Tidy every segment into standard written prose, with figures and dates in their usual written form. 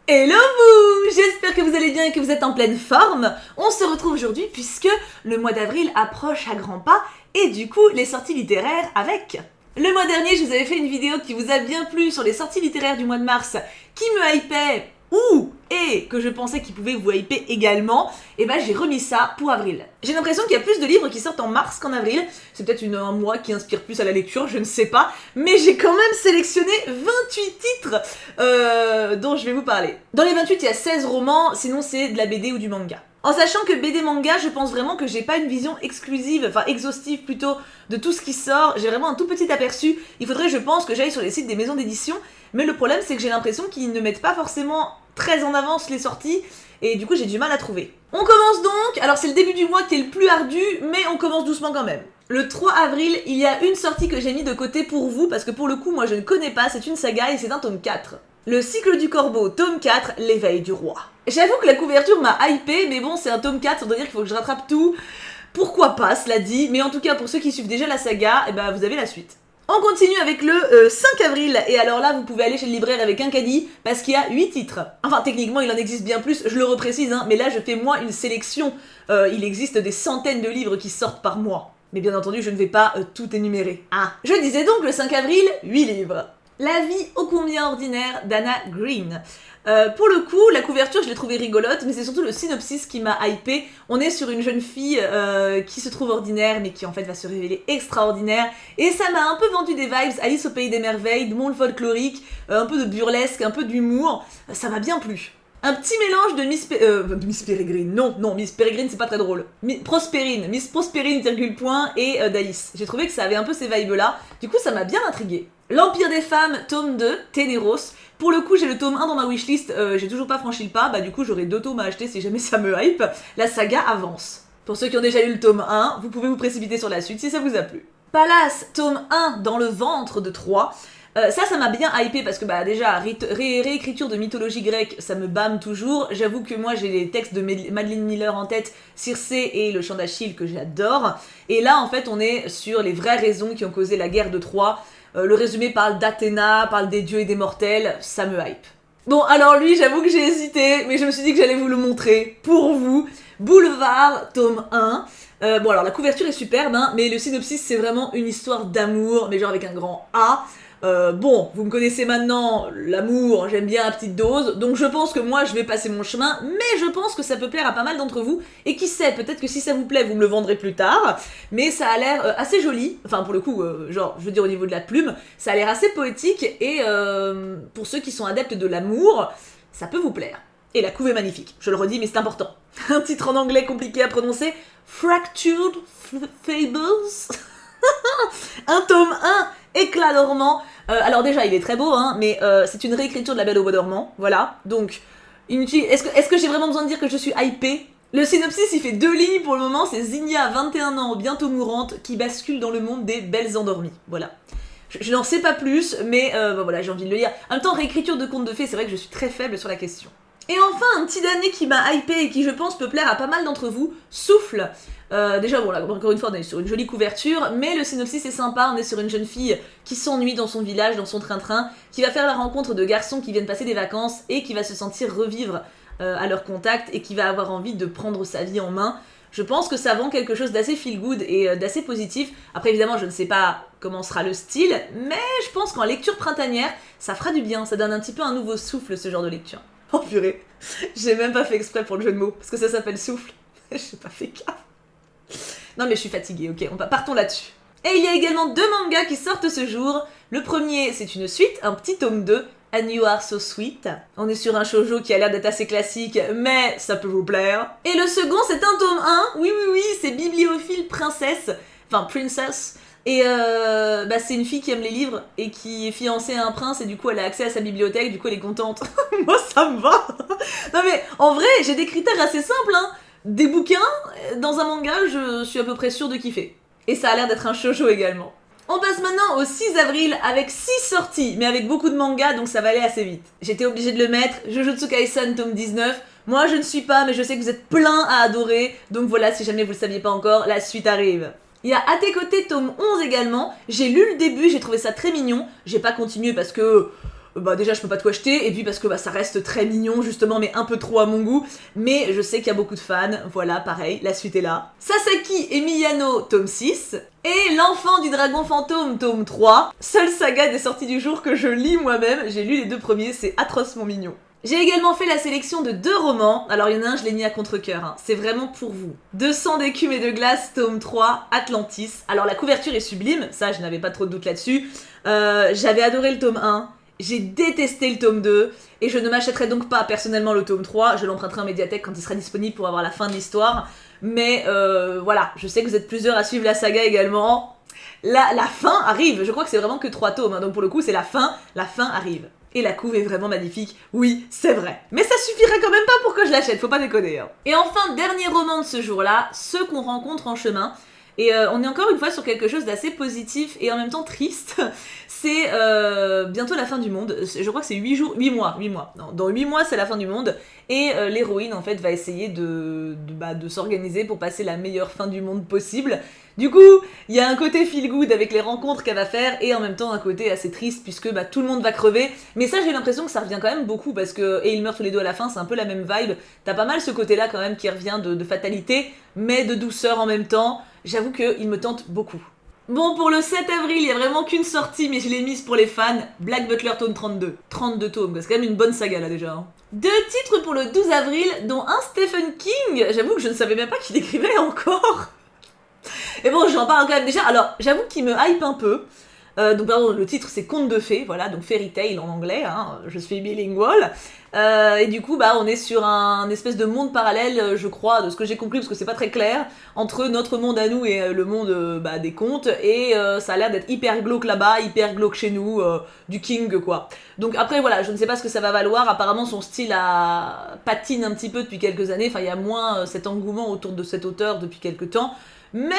Hello vous! J'espère que vous allez bien et que vous êtes en pleine forme. On se retrouve aujourd'hui puisque le mois d'avril approche à grands pas et du coup les sorties littéraires avec. Le mois dernier, je vous avais fait une vidéo qui vous a bien plu sur les sorties littéraires du mois de mars qui me hypait et que je pensais qu'il pouvait vous hyper également, et ben j'ai remis ça pour avril. J'ai l'impression qu'il y a plus de livres qui sortent en mars qu'en avril, c'est peut-être un mois qui inspire plus à la lecture, je ne sais pas, mais j'ai quand même sélectionné 28 titres dont je vais vous parler. Dans les 28, il y a 16 romans, sinon c'est de la BD ou du manga. En sachant que BD manga, je pense vraiment que j'ai pas une vision exclusive, enfin exhaustive plutôt, de tout ce qui sort, j'ai vraiment un tout petit aperçu, il faudrait je pense que j'aille sur les sites des maisons d'édition, mais le problème c'est que j'ai l'impression qu'ils ne mettent pas forcément très en avance les sorties, et du coup j'ai du mal à trouver. On commence donc, alors c'est le début du mois qui est le plus ardu, mais on commence doucement quand même. Le 3 avril, il y a une sortie que j'ai mis de côté pour vous, parce que pour le coup moi je ne connais pas, c'est une saga et c'est un tome 4. Le cycle du corbeau, tome 4, l'éveil du roi. J'avoue que la couverture m'a hypé, mais bon c'est un tome 4, ça veut dire qu'il faut que je rattrape tout. Pourquoi pas, cela dit, mais en tout cas pour ceux qui suivent déjà la saga, vous avez la suite. On continue avec le 5 avril, et alors là vous pouvez aller chez le libraire avec un caddie, parce qu'il y a 8 titres. Enfin techniquement il en existe bien plus, je le reprécise, mais là je fais moi une sélection, il existe des centaines de livres qui sortent par mois. Mais bien entendu je ne vais pas tout énumérer. Je disais donc le 5 avril, 8 livres. La vie ô combien ordinaire d'Anna Green. Pour le coup, la couverture, je l'ai trouvée rigolote, mais c'est surtout le synopsis qui m'a hypé. On est sur une jeune fille qui se trouve ordinaire, mais qui en fait va se révéler extraordinaire. Et ça m'a un peu vendu des vibes Alice au Pays des Merveilles, de monde folklorique, un peu de burlesque, un peu d'humour. Ça m'a bien plu. Un petit mélange de Miss Peregrine, non, Miss Peregrine c'est pas très drôle. Miss Prospérine, virgule point, et d'Alice. J'ai trouvé que ça avait un peu ces vibes-là, du coup ça m'a bien intriguée. L'Empire des femmes, tome 2, Ténéros. Pour le coup j'ai le tome 1 dans ma wishlist, j'ai toujours pas franchi le pas, du coup j'aurai 2 tomes à acheter si jamais ça me hype. La saga avance. Pour ceux qui ont déjà lu le tome 1, vous pouvez vous précipiter sur la suite si ça vous a plu. Palace, tome 1, dans le ventre de Troie. Ça m'a bien hypé parce que déjà, réécriture de mythologie grecque, ça me bâme toujours. J'avoue que moi j'ai les textes de Madeline Miller en tête, Circé et le chant d'Achille que j'adore. Et là en fait on est sur les vraies raisons qui ont causé la guerre de Troie. Le résumé parle d'Athéna, parle des dieux et des mortels, ça me hype. Bon alors lui j'avoue que j'ai hésité, mais je me suis dit que j'allais vous le montrer pour vous. Boulevard, tome 1. Bon alors la couverture est superbe, mais le synopsis c'est vraiment une histoire d'amour, mais genre avec un grand A. Bon, vous me connaissez maintenant, l'amour, j'aime bien la petite dose, donc je pense que moi je vais passer mon chemin, mais je pense que ça peut plaire à pas mal d'entre vous, et qui sait, peut-être que si ça vous plaît, vous me le vendrez plus tard, mais ça a l'air assez joli, enfin pour le coup, genre, je veux dire au niveau de la plume, ça a l'air assez poétique, et pour ceux qui sont adeptes de l'amour, ça peut vous plaire. Et la couve est magnifique, je le redis, mais c'est important. Un titre en anglais compliqué à prononcer, Fractured Fables. Un tome 1, éclat dormant. Alors déjà, il est très beau, mais c'est une réécriture de La Belle au Bois dormant, voilà. Donc, inutile. Est-ce que j'ai vraiment besoin de dire que je suis hypée ? Le synopsis, il fait 2 lignes pour le moment, c'est Zinnia, 21 ans, bientôt mourante, qui bascule dans le monde des belles endormies. Voilà. Je n'en sais pas plus, mais voilà, j'ai envie de le lire. En même temps, réécriture de contes de fées, c'est vrai que je suis très faible sur la question. Et enfin, un petit dernier qui m'a hypé et qui je pense peut plaire à pas mal d'entre vous, Souffle. Déjà, bon, là, encore une fois, on est sur une jolie couverture, mais le synopsis est sympa, on est sur une jeune fille qui s'ennuie dans son village, dans son train-train, qui va faire la rencontre de garçons qui viennent passer des vacances et qui va se sentir revivre à leur contact et qui va avoir envie de prendre sa vie en main. Je pense que ça vend quelque chose d'assez feel-good et d'assez positif. Après, évidemment, je ne sais pas comment sera le style, mais je pense qu'en lecture printanière, ça fera du bien, ça donne un petit peu un nouveau souffle, ce genre de lecture. Oh purée, j'ai même pas fait exprès pour le jeu de mots, parce que ça s'appelle souffle. J'ai pas fait gaffe. Non mais je suis fatiguée, ok, partons là-dessus. Et il y a également 2 mangas qui sortent ce jour. Le premier, c'est une suite, un petit tome 2, And You Are So Sweet. On est sur un shoujo qui a l'air d'être assez classique, mais ça peut vous plaire. Et le second, c'est un tome 1, oui, c'est Bibliophile Princesse, enfin Princess. Et c'est une fille qui aime les livres et qui est fiancée à un prince et du coup elle a accès à sa bibliothèque, du coup elle est contente. Moi ça me va. Non mais en vrai, j'ai des critères assez simples, Des bouquins, dans un manga, je suis à peu près sûre de kiffer. Et ça a l'air d'être un shoujo également. On passe maintenant au 6 avril avec 6 sorties, mais avec beaucoup de mangas, donc ça va aller assez vite. J'étais obligée de le mettre, Jujutsu Kaisen tome 19. Moi je ne suis pas, mais je sais que vous êtes plein à adorer, donc voilà, si jamais vous le saviez pas encore, la suite arrive. Il y a À tes côtés tome 11 également, j'ai lu le début, j'ai trouvé ça très mignon, j'ai pas continué parce que bah déjà je peux pas tout acheter, et puis parce que bah ça reste très mignon justement, mais un peu trop à mon goût, mais je sais qu'il y a beaucoup de fans, voilà, pareil, la suite est là. Sasaki et Miyano, tome 6, et L'Enfant du Dragon Fantôme, tome 3, seule saga des sorties du jour que je lis moi-même, j'ai lu les 2 premiers, c'est atrocement mignon. J'ai également fait la sélection de 2 romans, alors il y en a un je l'ai mis à contre-cœur, hein. C'est vraiment pour vous. 200 d'écume et de glace, tome 3, Atlantis. Alors la couverture est sublime, ça je n'avais pas trop de doute là-dessus. J'avais adoré le tome 1, j'ai détesté le tome 2, et je ne m'achèterai donc pas personnellement le tome 3, je l'emprunterai en médiathèque quand il sera disponible pour avoir la fin de l'histoire. Mais voilà, je sais que vous êtes plusieurs à suivre la saga également. La fin arrive, je crois que c'est vraiment que 3 tomes, hein, donc pour le coup c'est la fin arrive. Et la couve est vraiment magnifique, oui, c'est vrai. Mais ça suffirait quand même pas pour que je l'achète, faut pas déconner. Hein. Et enfin, dernier roman de ce jour-là, Ceux qu'on rencontre en chemin. Et on est encore une fois sur quelque chose d'assez positif et en même temps triste. C'est bientôt la fin du monde. Je crois que c'est 8 mois. Non, dans 8 mois, c'est la fin du monde. Et l'héroïne, en fait, va essayer de s'organiser pour passer la meilleure fin du monde possible. Du coup, il y a un côté feel good avec les rencontres qu'elle va faire et en même temps un côté assez triste puisque tout le monde va crever. Mais ça, j'ai l'impression que ça revient quand même beaucoup parce que et ils meurent tous les deux à la fin, c'est un peu la même vibe. T'as pas mal ce côté-là quand même qui revient de fatalité, mais de douceur en même temps. J'avoue qu'il me tente beaucoup. Bon, pour le 7 avril, il y a vraiment qu'une sortie, mais je l'ai mise pour les fans. Black Butler tome 32. 32 tomes, c'est quand même une bonne saga là déjà. Hein. 2 titres pour le 12 avril, dont un Stephen King. J'avoue que je ne savais même pas qu'il écrivait encore. Et bon, j'en parle quand même déjà. Alors, j'avoue qu'il me hype un peu. Donc, pardon, le titre c'est Conte de fées, voilà, donc Fairy Tale en anglais, hein, je suis bilingual. Et du coup, on est sur un espèce de monde parallèle, je crois, de ce que j'ai compris, parce que c'est pas très clair, entre notre monde à nous et le monde des contes, et ça a l'air d'être hyper glauque là-bas, hyper glauque chez nous, du King, quoi. Donc après, voilà, je ne sais pas ce que ça va valoir, apparemment son style patine un petit peu depuis quelques années, enfin, il y a moins cet engouement autour de cet auteur depuis quelques temps, mais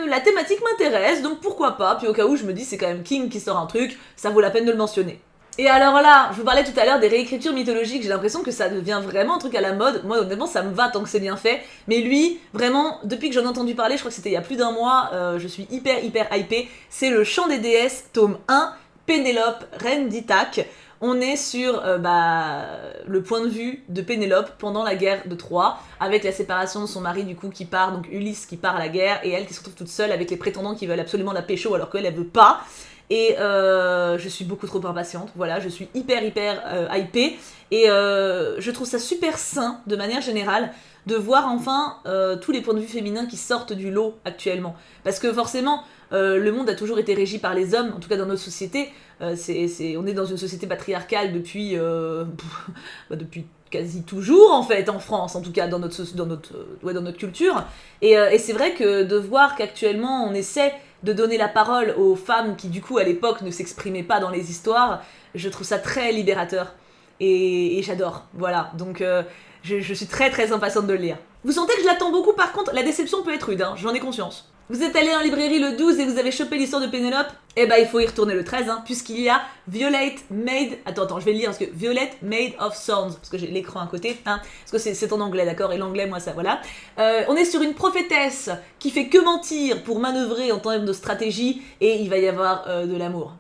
la thématique m'intéresse, donc pourquoi pas, puis au cas où je me dis c'est quand même King qui sort un truc, ça vaut la peine de le mentionner. Et alors là, je vous parlais tout à l'heure des réécritures mythologiques, j'ai l'impression que ça devient vraiment un truc à la mode, moi honnêtement ça me va tant que c'est bien fait, mais lui, vraiment, depuis que j'en ai entendu parler, je crois que c'était il y a plus d'1 mois, je suis hyper hypée, c'est le Chant des déesses, tome 1, Pénélope, reine d'Ithaque. On est sur le point de vue de Pénélope pendant la guerre de Troie, avec la séparation de son mari du coup qui part, donc Ulysse qui part à la guerre, et elle qui se retrouve toute seule avec les prétendants qui veulent absolument la pécho alors qu'elle veut pas. Et je suis beaucoup trop impatiente, voilà, je suis hyper hypée, et je trouve ça super sain, de manière générale, de voir enfin tous les points de vue féminins qui sortent du lot actuellement. Parce que forcément, le monde a toujours été régi par les hommes, en tout cas dans notre société. On est dans une société patriarcale depuis quasi toujours en fait, en France, en tout cas dans notre culture. Et c'est vrai que de voir qu'actuellement on essaie de donner la parole aux femmes qui du coup à l'époque ne s'exprimaient pas dans les histoires, je trouve ça très libérateur. Et j'adore, voilà. Donc je suis très très impatiente de le lire. Vous sentez que je l'attends beaucoup, par contre la déception peut être rude, hein, j'en ai conscience. Vous êtes allé en librairie le 12 et vous avez chopé l'histoire de Pénélope, eh il faut y retourner le 13, hein, puisqu'il y a Violet Maid... Attends, je vais le lire, parce que Violet Maid of Thorns, parce que j'ai l'écran à côté, hein, parce que c'est en anglais, d'accord, et l'anglais, moi, ça, voilà. On est sur une prophétesse qui fait que mentir pour manœuvrer en termes de stratégie, et il va y avoir de l'amour.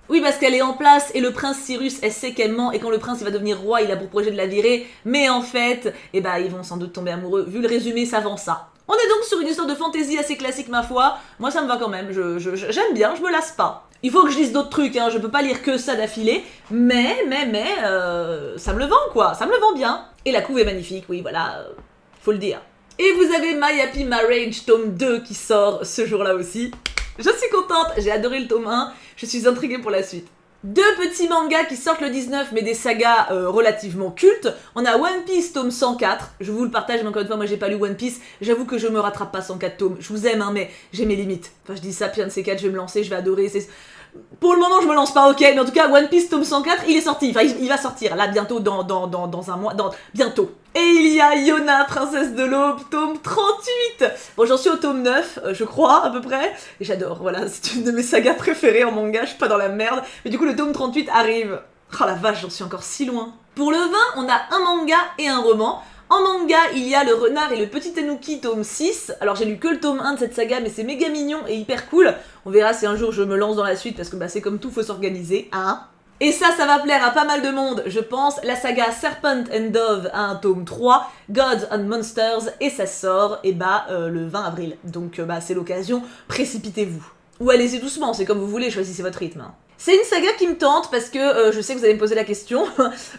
Oui, parce qu'elle est en place et le prince Cyrus, elle sait qu'elle ment et quand le prince il va devenir roi, il a pour projet de la virer, mais en fait, ils vont sans doute tomber amoureux. Vu le résumé, ça vend ça. On est donc sur une histoire de fantasy assez classique, ma foi. Moi, ça me va quand même. J'aime bien, je me lasse pas. Il faut que je lise d'autres trucs, hein. Je peux pas lire que ça d'affilée, mais ça me le vend, quoi. Ça me le vend bien. Et la couve est magnifique, oui, voilà, faut le dire. Et vous avez My Happy Marriage, tome 2, qui sort ce jour-là aussi. Je suis contente, j'ai adoré le tome 1, je suis intriguée pour la suite. 2 petits mangas qui sortent le 19, mais des sagas relativement cultes. On a One Piece tome 104, je vous le partage, mais encore une fois, moi j'ai pas lu One Piece, j'avoue que je me rattrape pas 104 tomes, je vous aime, hein, mais j'ai mes limites. Enfin, je dis ça, puis un de ces 4, je vais me lancer, je vais adorer, Pour le moment, je me lance pas, ok, mais en tout cas, One Piece tome 104, il est sorti, enfin, il va sortir, là, bientôt, dans un mois, bientôt. Et il y a Yona, princesse de l'aube, tome 38. Bon, j'en suis au tome 9, je crois, à peu près. Et j'adore, voilà, c'est une de mes sagas préférées en manga, je suis pas dans la merde. Mais du coup, le tome 38 arrive. Oh la vache, j'en suis encore si loin. Pour le 20, on a un manga et un roman. En manga, il y a Le Renard et le Petit Tanuki, tome 6. Alors, j'ai lu que le tome 1 de cette saga, mais c'est méga mignon et hyper cool. On verra si un jour je me lance dans la suite, parce que c'est comme tout, faut s'organiser, hein. Et ça va plaire à pas mal de monde, je pense. La saga Serpent and Dove a un tome 3, Gods and Monsters, et ça sort le 20 avril. Donc c'est l'occasion, précipitez-vous. Ou allez-y doucement, c'est comme vous voulez, choisissez votre rythme. C'est une saga qui me tente parce que je sais que vous allez me poser la question.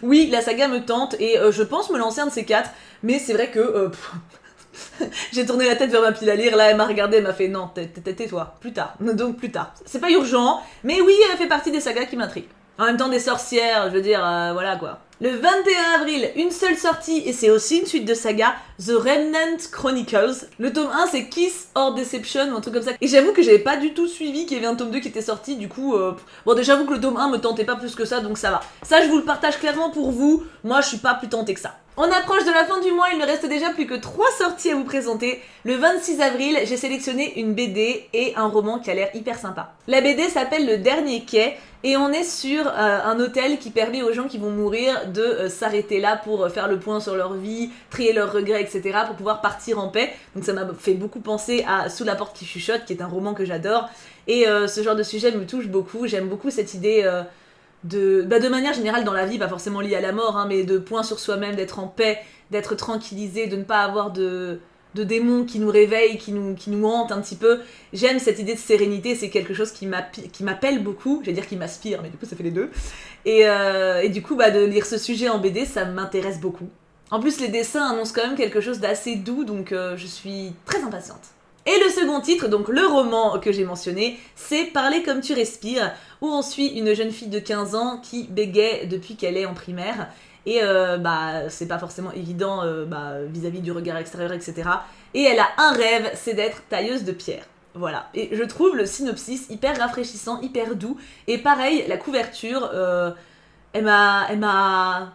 Oui, la saga me tente et je pense me lancer un de ces quatre, mais c'est vrai que... j'ai tourné la tête vers ma pile à lire, là elle m'a regardé, elle m'a fait non, tais-toi, plus tard, donc plus tard. C'est pas urgent, mais oui, elle fait partie des sagas qui m'intriguent. En même temps des sorcières, je veux dire, voilà quoi. Le 21 avril, une seule sortie, et c'est aussi une suite de saga, The Remnant Chronicles. Le tome 1 c'est Kiss or Deception, ou un truc comme ça. Et j'avoue que j'avais pas du tout suivi qu'il y avait un tome 2 qui était sorti, du coup, bon déjà j'avoue que le tome 1 me tentait pas plus que ça, donc ça va. Ça je vous le partage clairement pour vous, moi je suis pas plus tentée que ça. On approche de la fin du mois, il ne reste déjà plus que 3 sorties à vous présenter. Le 26 avril, j'ai sélectionné une BD et un roman qui a l'air hyper sympa. La BD s'appelle Le Dernier Quai et on est sur un hôtel qui permet aux gens qui vont mourir de s'arrêter là pour faire le point sur leur vie, trier leurs regrets, etc. pour pouvoir partir en paix. Donc ça m'a fait beaucoup penser à Sous la porte qui chuchote, qui est un roman que j'adore. Et ce genre de sujet me touche beaucoup, j'aime beaucoup cette idée... de manière générale dans la vie, pas forcément liée à la mort, mais de point sur soi-même, d'être en paix, d'être tranquillisé, de ne pas avoir de démons qui nous réveillent, qui nous hantent un petit peu. J'aime cette idée de sérénité, c'est quelque chose qui m'appelle beaucoup, j'allais dire qui m'aspire, mais du coup ça fait les deux. Et du coup, de lire ce sujet en BD, ça m'intéresse beaucoup. En plus, les dessins annoncent quand même quelque chose d'assez doux, donc je suis très impatiente. Et le second titre, donc le roman que j'ai mentionné, c'est Parler comme tu respires, où on suit une jeune fille de 15 ans qui bégaye depuis qu'elle est en primaire. Et c'est pas forcément évident vis-à-vis du regard extérieur, etc. Et elle a un rêve, c'est d'être tailleuse de pierre. Voilà. Et je trouve le synopsis hyper rafraîchissant, hyper doux. Et pareil, la couverture, elle m'a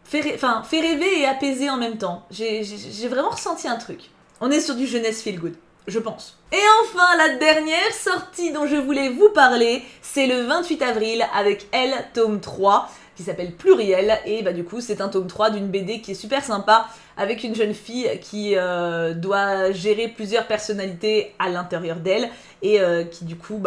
fait rêver et apaiser en même temps. J'ai vraiment ressenti un truc. On est sur du jeunesse feel good. Je pense. Et enfin, la dernière sortie dont je voulais vous parler, c'est le 28 avril avec Elle, tome 3, qui s'appelle Pluriel, et du coup c'est un tome 3 d'une BD qui est super sympa, avec une jeune fille qui doit gérer plusieurs personnalités à l'intérieur d'elle, et qui du coup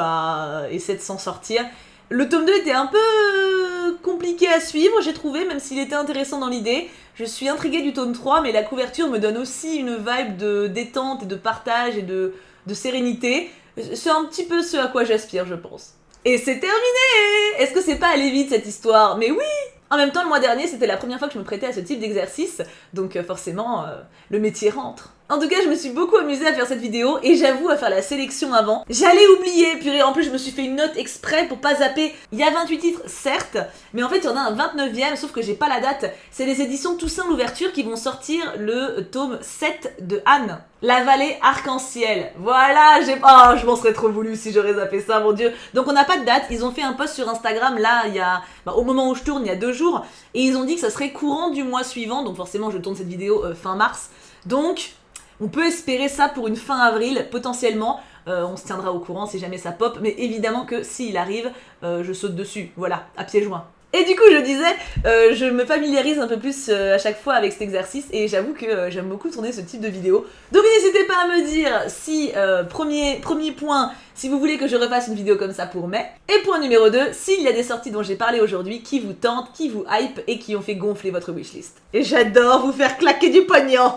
essaie de s'en sortir. Le tome 2 était un peu compliqué à suivre, j'ai trouvé, même s'il était intéressant dans l'idée. Je suis intriguée du tome 3, mais la couverture me donne aussi une vibe de détente et de partage et de sérénité. C'est un petit peu ce à quoi j'aspire, je pense. Et c'est terminé! Est-ce que c'est pas aller vite cette histoire? Mais oui! En même temps, le mois dernier, c'était la première fois que je me prêtais à ce type d'exercice, donc forcément, le métier rentre. En tout cas, je me suis beaucoup amusée à faire cette vidéo, et j'avoue à faire la sélection avant. J'allais oublier, purée, en plus je me suis fait une note exprès pour pas zapper. Il y a 28 titres, certes, mais en fait il y en a un 29e, sauf que j'ai pas la date. C'est les éditions Toussaint l'Ouverture qui vont sortir le tome 7 de Anne. La vallée arc-en-ciel. Voilà, je m'en serais trop voulu si j'aurais zappé ça, mon dieu. Donc on n'a pas de date, ils ont fait un post sur Instagram, là, il y a... au moment où je tourne, il y a 2 jours, et ils ont dit que ça serait courant du mois suivant, donc forcément je tourne cette vidéo fin mars. Donc, on peut espérer ça pour une fin avril, potentiellement. On se tiendra au courant si jamais ça pop, mais évidemment que s'il arrive, je saute dessus, voilà, à pieds joints. Et du coup, je disais, je me familiarise un peu plus à chaque fois avec cet exercice, et j'avoue que j'aime beaucoup tourner ce type de vidéo. Donc n'hésitez pas à me dire si, premier point, si vous voulez que je refasse une vidéo comme ça pour mai. Et point numéro 2, s'il y a des sorties dont j'ai parlé aujourd'hui qui vous tentent, qui vous hype et qui ont fait gonfler votre wishlist. Et j'adore vous faire claquer du pognon.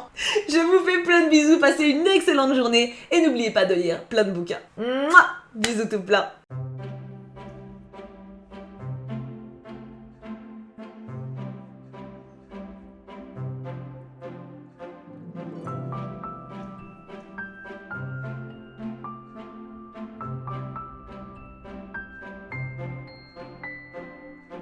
Je vous fais plein de bisous, passez une excellente journée, et n'oubliez pas de lire plein de bouquins. Mouah, bisous tout plein.